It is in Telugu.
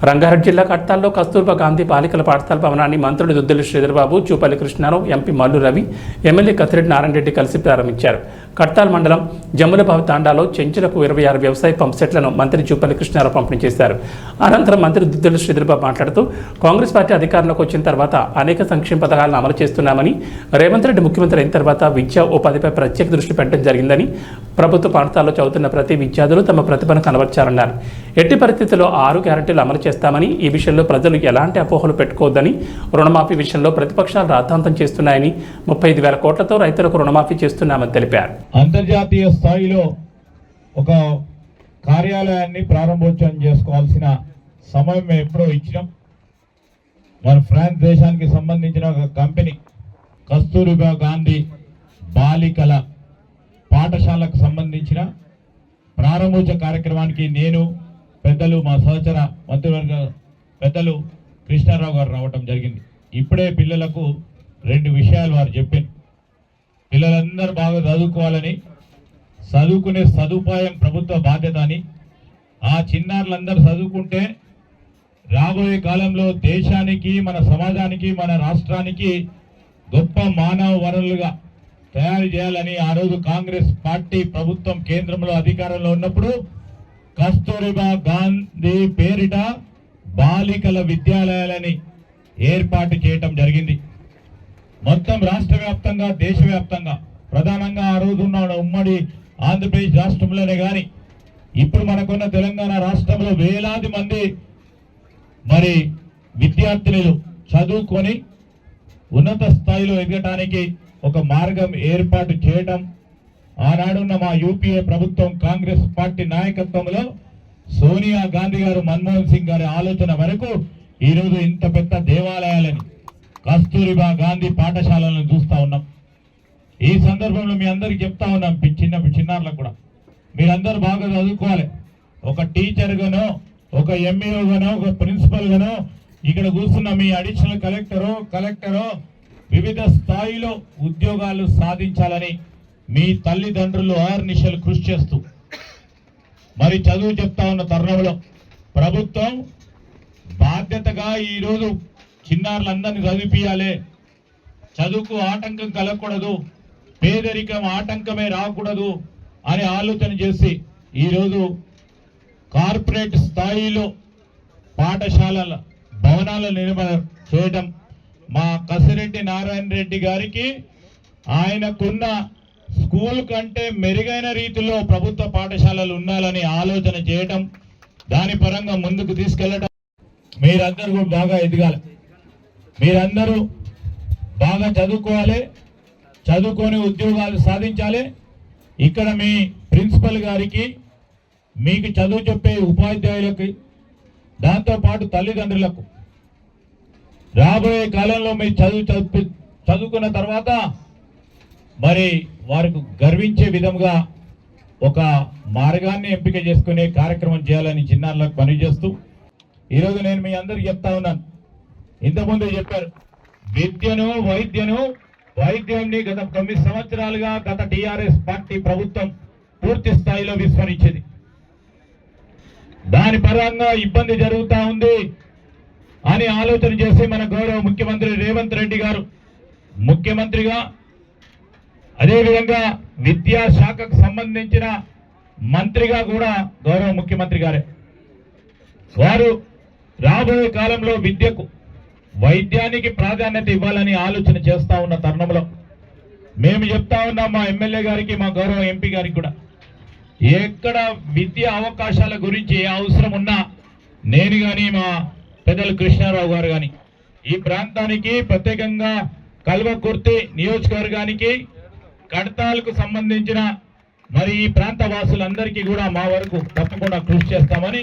రంగారెడ్డి జిల్లా కట్టాల్లో కస్తూర్బా గాంధీ బాలికల పాఠశాల భవనాన్ని మంత్రులు దుద్దిళ్ల శ్రీధర్బాబు, జూపల్లి కృష్ణారావు, ఎంపీ మల్లు రవి, ఎమ్మెల్యే కత్తిరెడ్డి నారాయణ రెడ్డి కలిసి ప్రారంభించారు. కట్టాల్ మండలం జమ్ములబావి తాండాలో చెంచులకు 26 వ్యవసాయ పంప్ సెట్లను మంత్రి జూపల్లి కృష్ణారావు పంపిణీ చేశారు. అనంతరం మంత్రి దుద్దిళ్ల శ్రీధర్బాబు మాట్లాడుతూ కాంగ్రెస్ పార్టీ అధికారంలోకి వచ్చిన తర్వాత అనేక సంక్షేమ పథకాలను అమలు చేస్తున్నామని, రేవంత్ రెడ్డి ముఖ్యమంత్రి అయిన తర్వాత విద్యా ఉపాధిపై ప్రత్యేక దృష్టి పెట్టడం జరిగిందని, ప్రభుత్వ పాఠశాలలో చదువుతున్న ప్రతి విద్యార్థులు తమ ప్రతిభను కనబర్చారన్నారు. ఎట్టి పరిస్థితుల్లో 6 గ్యారెంటీలు అమలు చేస్తామని, ఈ విషయంలో ప్రజలు ఎలాంటి అపోహలు పెట్టుకోవద్దని, రుణమాఫీ విషయంలో ప్రతిపక్షాలు రాద్ధాంతం చేస్తున్నాయని, 35,000 కోట్లతో రైతులకు రుణమాఫీ చేస్తున్నామని తెలిపారు. అంతర్జాతీయ స్థాయిలో ఒక కార్యాలయాన్ని ప్రారంభోత్సవం చేసుకోవాల్సిన సమయం మేము ఎప్పుడో ఇచ్చినాం. మన ఫ్రాన్స్ దేశానికి సంబంధించిన ఒక కంపెనీ కస్తూర్బా గాంధీ బాలికల పాఠశాలకు సంబంధించిన ప్రారంభోత్సవ కార్యక్రమానికి నేను, పెద్దలు, మా సహచర మంత్రివర్గ పెద్దలు కృష్ణారావు గారు రావటం జరిగింది. ఇప్పుడే పిల్లలకు 2 విషయాలు వారు చెప్పారు. పిల్లలందరూ బాగా చదువుకోవాలని, చదువుకునే సదుపాయం ప్రభుత్వ బాధ్యత అని, ఆ చిన్నారులందరూ చదువుకుంటే రాబోయే కాలంలో దేశానికి, మన సమాజానికి, మన రాష్ట్రానికి గొప్ప మానవ వనరులుగా తయారు చేయాలని ఆ రోజు కాంగ్రెస్ పార్టీ ప్రభుత్వం కేంద్రంలో అధికారంలో ఉన్నప్పుడు కస్తూర్బా గాంధీ పేరిట బాలికల విద్యాలయాలని ఏర్పాటు చేయటం జరిగింది. మొత్తం రాష్ట్ర వ్యాప్తంగా, దేశవ్యాప్తంగా, ప్రధానంగా ఆ రోజు ఉన్న ఉమ్మడి ఆంధ్రప్రదేశ్ రాష్ట్రంలోనే కానీ ఇప్పుడు మనకున్న తెలంగాణ రాష్ట్రంలో వేలాది మంది మరి విద్యార్థినులు చదువుకొని ఉన్నత స్థాయిలో ఎదగటానికి ఒక మార్గం ఏర్పాటు చేయటం ఆనాడున్న మా యూపీఏ ప్రభుత్వం కాంగ్రెస్ పార్టీ నాయకత్వంలో సోనియా గాంధీ గారు, మన్మోహన్ సింగ్ గారి ఆలోచన వరకు ఈరోజు ఇంత పెద్ద దేవాలయాలని, కస్తూర్బా గాంధీ పాఠశాలను చూస్తా ఉన్నాం. ఈ సందర్భంలో మీ అందరికి చెప్తా ఉన్నాం, చిన్నారులకు కూడా మీరందరూ బాగా చదువుకోవాలి. ఒక టీచర్ గానో, ఒక ఎంఈఓ గానో, ఒక ప్రిన్సిపల్ గానో, ఇక్కడ కూర్చున్న మీ అడిషనల్ కలెక్టరో వివిధ స్థాయిలో ఉద్యోగాలు సాధించాలని మీ తల్లిదండ్రులు అహర్నిశలు కృషి చేస్తూ మరి చదువు చెప్తా ఉన్న తరుణంలో ప్రభుత్వం బాధ్యతగా ఈరోజు చిన్నారులందరినీ చదివిపియాలి, చదువుకు ఆటంకం కలగకూడదు, పేదరికం ఆటంకమే రాకూడదు అని ఆలోచన చేసి ఈరోజు కార్పొరేట్ స్థాయిలో పాఠశాలల భవనాల నిర్మాణం చేయడం, మా కసిరెడ్డి నారాయణ రెడ్డి గారికి ఆయనకున్న స్కూల్ కంటే మెరుగైన రీతిలో ప్రభుత్వ పాఠశాలలు ఉండాలని ఆలోచన చేయడం, దాని పరంగా ముందుకు తీసుకెళ్లడం. మీరందరూ కూడా బాగా ఎదగాలి, మీరందరూ బాగా చదువుకోవాలి, చదువుకొని ఉద్యోగాలు సాధించాలి. ఇక్కడ మీ ప్రిన్సిపల్ గారికి, మీకు చదువు చెప్పే ఉపాధ్యాయులకి, దాంతోపాటు తల్లిదండ్రులకు రాబోయే కాలంలో మీరు చదువుకున్న తర్వాత మరి వారికి గర్వించే విధంగా ఒక మార్గాన్ని ఎంపిక చేసుకునే కార్యక్రమం చేయాలని చిన్నారులకు పనిచేస్తూ ఈరోజు నేను మీ అందరికి చెప్తా ఉన్నాను. ఇంతకుముందే చెప్పారు, వైద్యాన్ని గత 9 సంవత్సరాలుగా గత టీఆర్ఎస్ పార్టీ ప్రభుత్వం పూర్తి స్థాయిలో విస్మరించింది. దాని పరంగా ఇబ్బంది జరుగుతూ ఉంది అని ఆలోచన చేసి మన గౌరవ ముఖ్యమంత్రి రేవంత్ రెడ్డి గారు ముఖ్యమంత్రిగా, అదేవిధంగా విద్యాశాఖకు సంబంధించిన మంత్రిగా కూడా గౌరవ ముఖ్యమంత్రి గారే వారు రాబోయే కాలంలో విద్యకు, వైద్యానికి ప్రాధాన్యత ఇవ్వాలని ఆలోచన చేస్తా ఉన్న తరుణంలో మేము చెప్తా ఉన్నాం మా ఎమ్మెల్యే గారికి, మా గౌరవ ఎంపీ గారికి కూడా, ఎక్కడ విద్యా అవకాశాల గురించి ఏ అవసరం ఉన్నా నేను కానీ, మా పెద్దలు కృష్ణారావు గారు కానీ, ఈ ప్రాంతానికి ప్రత్యేకంగా కల్వకుర్తి నియోజకవర్గానికి, కడతాలకు సంబంధించిన మరి ఈ ప్రాంత వాసులందరికీ కూడా మా వరకు తప్పకుండా కృషి చేస్తామని